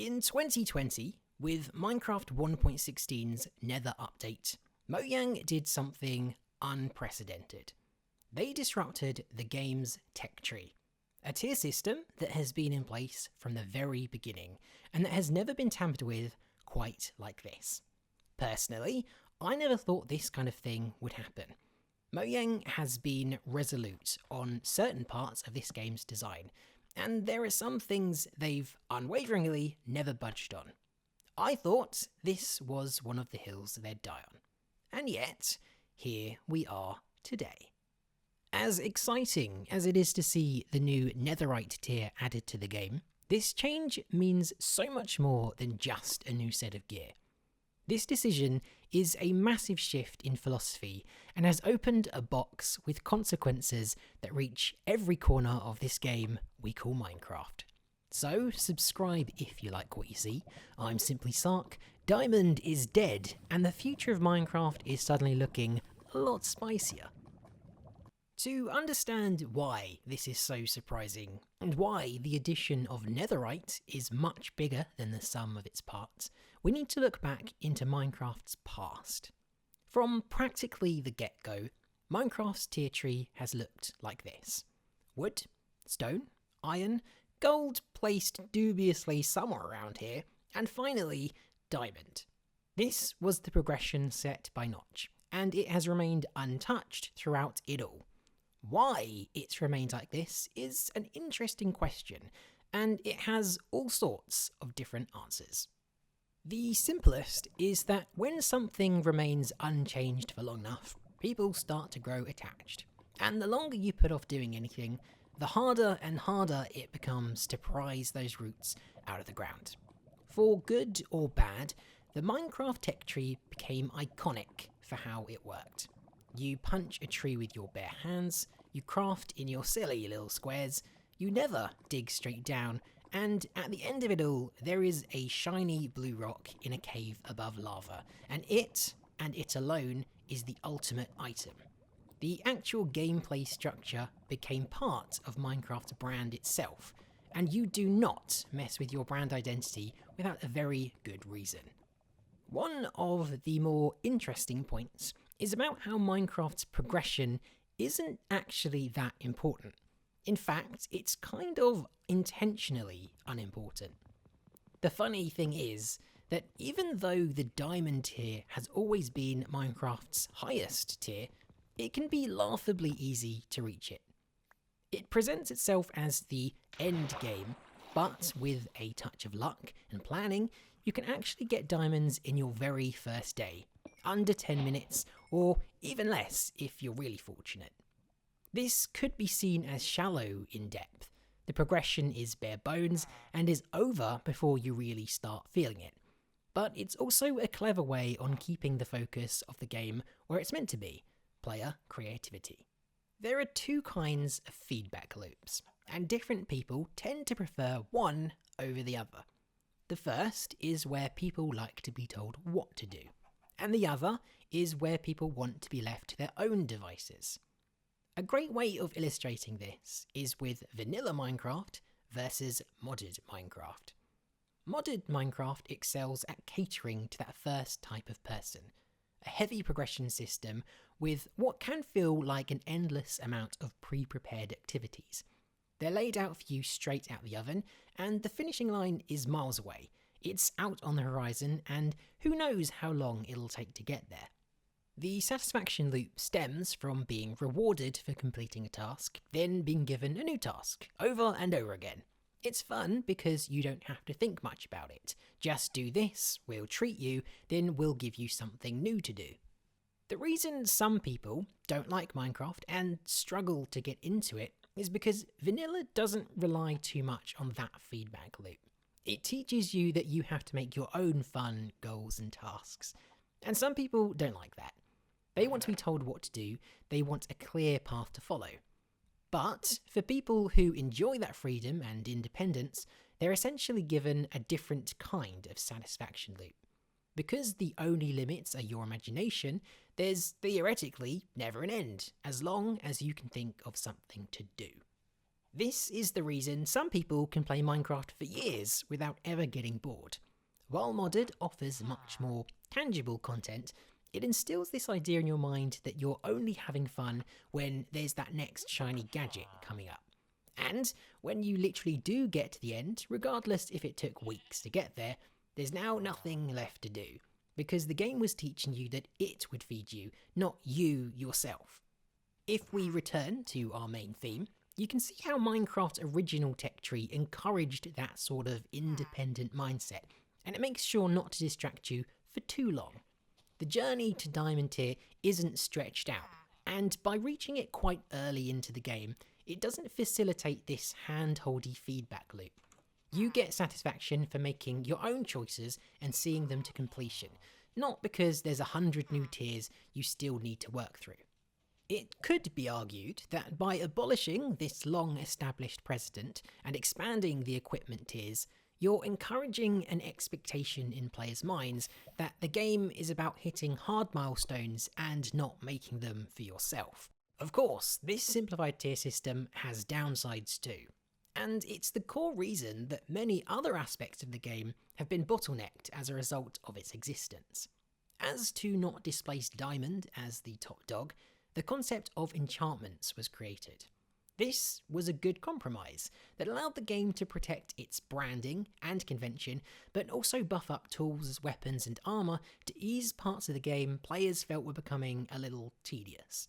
In 2020, with Minecraft 1.16's Nether update, Mojang did something unprecedented. They disrupted the game's tech tree, a tier system that has been in place from the very beginning, and that has never been tampered with quite like this. Personally, I never thought this kind of thing would happen. Mojang has been resolute on certain parts of this game's design, and there are some things they've unwaveringly never budged on. I thought this was one of the hills they'd die on. And yet, here we are today. As exciting as it is to see the new Netherite tier added to the game, this change means so much more than just a new set of gear. This decision is a massive shift in philosophy and has opened a box with consequences that reach every corner of this game we call Minecraft. So subscribe if you like what you see. I'm Simply Sark, Diamond is dead, and the future of Minecraft is suddenly looking a lot spicier. To understand why this is so surprising, and why the addition of Netherite is much bigger than the sum of its parts, we need to look back into Minecraft's past. From practically the get-go, Minecraft's tier tree has looked like this. Wood, stone, iron, gold placed dubiously somewhere around here, and finally, diamond. This was the progression set by Notch, and it has remained untouched throughout it all. Why it's remained like this is an interesting question, and it has all sorts of different answers. The simplest is that when something remains unchanged for long enough, people start to grow attached. And the longer you put off doing anything, the harder and harder it becomes to prise those roots out of the ground. For good or bad, the Minecraft tech tree became iconic for how it worked. You punch a tree with your bare hands, you craft in your silly little squares, you never dig straight down, and at the end of it all, there is a shiny blue rock in a cave above lava, and it alone is the ultimate item. The actual gameplay structure became part of Minecraft's brand itself, and you do not mess with your brand identity without a very good reason. One of the more interesting points is about how Minecraft's progression isn't actually that important. In fact, it's kind of intentionally unimportant. The funny thing is that even though the diamond tier has always been Minecraft's highest tier, it can be laughably easy to reach it. It presents itself as the end game, but with a touch of luck and planning, you can actually get diamonds in your very first day, under 10 minutes, or even less if you're really fortunate. This could be seen as shallow in depth. The progression is bare bones and is over before you really start feeling it. But it's also a clever way on keeping the focus of the game where it's meant to be, player creativity. There are two kinds of feedback loops, and different people tend to prefer one over the other. The first is where people like to be told what to do, and the other is where people want to be left to their own devices. A great way of illustrating this is with vanilla Minecraft versus modded Minecraft. Modded Minecraft excels at catering to that first type of person, a heavy progression system with what can feel like an endless amount of pre-prepared activities. They're laid out for you straight out the oven, and the finishing line is miles away. It's out on the horizon, and who knows how long it'll take to get there. The satisfaction loop stems from being rewarded for completing a task, then being given a new task, over and over again. It's fun because you don't have to think much about it. Just do this, we'll treat you, then we'll give you something new to do. The reason some people don't like Minecraft and struggle to get into it is because vanilla doesn't rely too much on that feedback loop. It teaches you that you have to make your own fun goals and tasks. And some people don't like that. They want to be told what to do, they want a clear path to follow. But for people who enjoy that freedom and independence, they're essentially given a different kind of satisfaction loop. Because the only limits are your imagination, there's theoretically never an end, as long as you can think of something to do. This is the reason some people can play Minecraft for years without ever getting bored. While Modded offers much more tangible content, it instills this idea in your mind that you're only having fun when there's that next shiny gadget coming up. And when you literally do get to the end, regardless if it took weeks to get there, there's now nothing left to do, because the game was teaching you that it would feed you, not you yourself. If we return to our main theme, you can see how Minecraft's original tech tree encouraged that sort of independent mindset, and it makes sure not to distract you for too long. The journey to Diamond tier isn't stretched out, and by reaching it quite early into the game, it doesn't facilitate this hand-holdy feedback loop. You get satisfaction for making your own choices and seeing them to completion, not because there's 100 new tiers you still need to work through. It could be argued that by abolishing this long-established precedent and expanding the equipment tiers, you're encouraging an expectation in players' minds that the game is about hitting hard milestones and not making them for yourself. Of course, this simplified tier system has downsides too, and it's the core reason that many other aspects of the game have been bottlenecked as a result of its existence. As to not displace Diamond as the top dog, the concept of enchantments was created. This was a good compromise that allowed the game to protect its branding and convention, but also buff up tools, weapons and armour to ease parts of the game players felt were becoming a little tedious.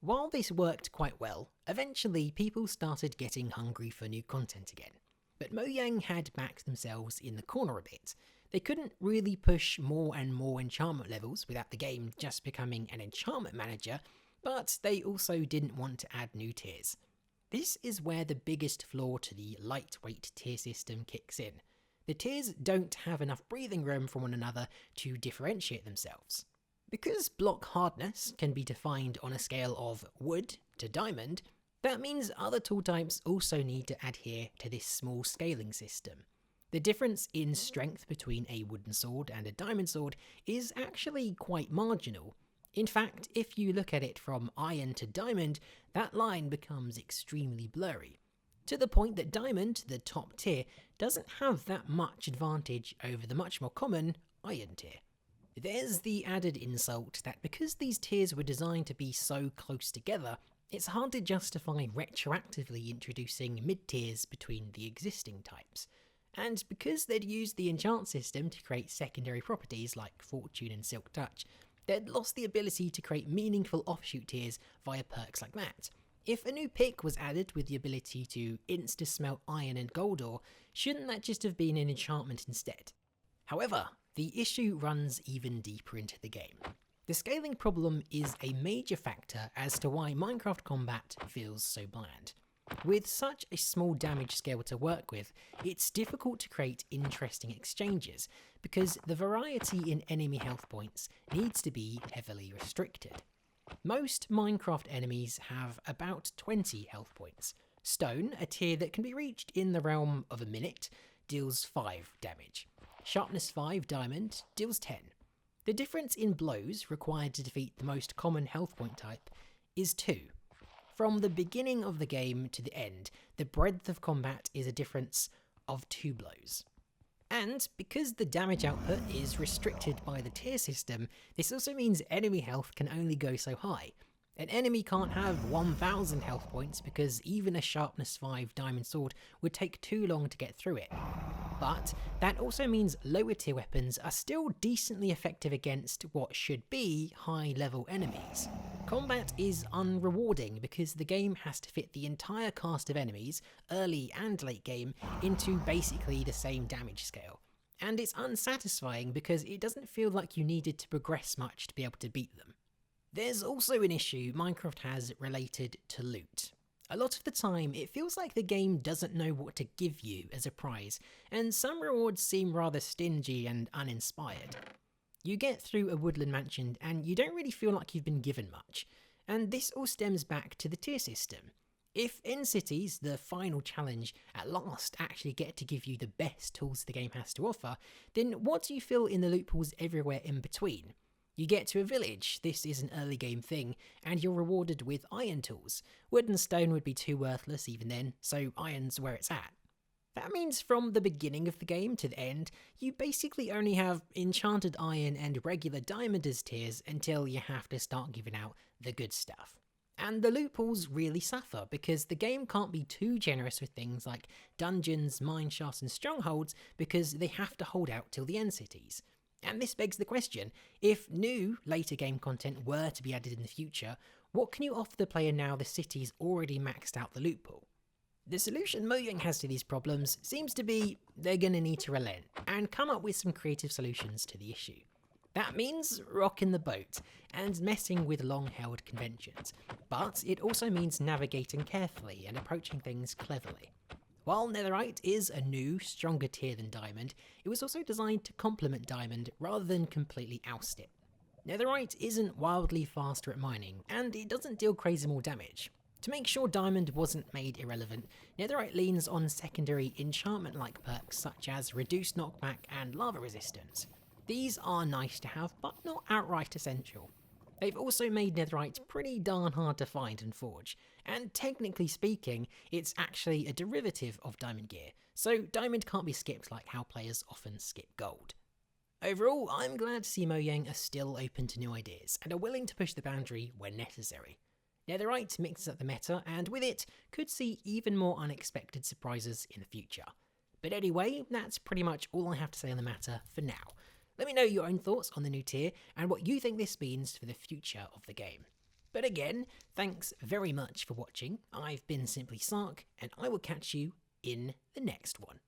While this worked quite well, eventually people started getting hungry for new content again. But Mojang had backed themselves in the corner a bit. They couldn't really push more and more enchantment levels without the game just becoming an enchantment manager, but they also didn't want to add new tiers. This is where the biggest flaw to the lightweight tier system kicks in. The tiers don't have enough breathing room from one another to differentiate themselves. Because block hardness can be defined on a scale of wood to diamond, that means other tool types also need to adhere to this small scaling system. The difference in strength between a wooden sword and a diamond sword is actually quite marginal. In fact, if you look at it from iron to diamond, that line becomes extremely blurry, to the point that diamond, the top tier, doesn't have that much advantage over the much more common iron tier. There's the added insult that because these tiers were designed to be so close together, it's hard to justify retroactively introducing mid-tiers between the existing types. And because they'd used the enchant system to create secondary properties like Fortune and Silk Touch, they'd lost the ability to create meaningful offshoot tiers via perks like that. If a new pick was added with the ability to insta-smelt iron and gold ore, shouldn't that just have been an enchantment instead? However, the issue runs even deeper into the game. The scaling problem is a major factor as to why Minecraft combat feels so bland. With such a small damage scale to work with, it's difficult to create interesting exchanges, because the variety in enemy health points needs to be heavily restricted. Most Minecraft enemies have about 20 health points. Stone, a tier that can be reached in the realm of a minute, deals 5 damage. Sharpness 5 diamond deals 10. The difference in blows required to defeat the most common health point type is 2. From the beginning of the game to the end, the breadth of combat is a difference of 2 blows. And because the damage output is restricted by the tier system, this also means enemy health can only go so high. An enemy can't have 1000 health points because even a sharpness 5 diamond sword would take too long to get through it. But that also means lower tier weapons are still decently effective against what should be high level enemies. Combat is unrewarding because the game has to fit the entire cast of enemies, early and late game, into basically the same damage scale. And it's unsatisfying because it doesn't feel like you needed to progress much to be able to beat them. There's also an issue Minecraft has related to loot. A lot of the time, it feels like the game doesn't know what to give you as a prize, and some rewards seem rather stingy and uninspired. You get through a woodland mansion and you don't really feel like you've been given much, and this all stems back to the tier system. If in cities, the final challenge at last actually get to give you the best tools the game has to offer, then what do you feel in the loopholes everywhere in between? You get to a village, this is an early game thing, and you're rewarded with iron tools. Wood and stone would be too worthless even then, so iron's where it's at. That means from the beginning of the game to the end, you basically only have enchanted iron and regular diamond as tiers until you have to start giving out the good stuff. And the loot pools really suffer because the game can't be too generous with things like dungeons, mine shafts and strongholds because they have to hold out till the end cities. And this begs the question, if new, later game content were to be added in the future, what can you offer the player now the city's already maxed out the loot pool? The solution Mojang has to these problems seems to be they're gonna need to relent and come up with some creative solutions to the issue. That means rocking the boat and messing with long-held conventions, but it also means navigating carefully and approaching things cleverly. While Netherite is a new, stronger tier than Diamond, it was also designed to complement Diamond rather than completely oust it. Netherite isn't wildly faster at mining, and it doesn't deal crazy more damage. To make sure Diamond wasn't made irrelevant, Netherite leans on secondary enchantment-like perks such as reduced knockback and lava resistance. These are nice to have, but not outright essential. They've also made Netherite pretty darn hard to find and forge, and technically speaking, it's actually a derivative of Diamond gear, so Diamond can't be skipped like how players often skip Gold. Overall, I'm glad to see Mojang are still open to new ideas, and are willing to push the boundary when necessary. Netherite mixes up the meta, and with it, could see even more unexpected surprises in the future. But anyway, that's pretty much all I have to say on the matter for now. Let me know your own thoughts on the new tier and what you think this means for the future of the game. But again, thanks very much for watching. I've been Simply Sark, and I will catch you in the next one.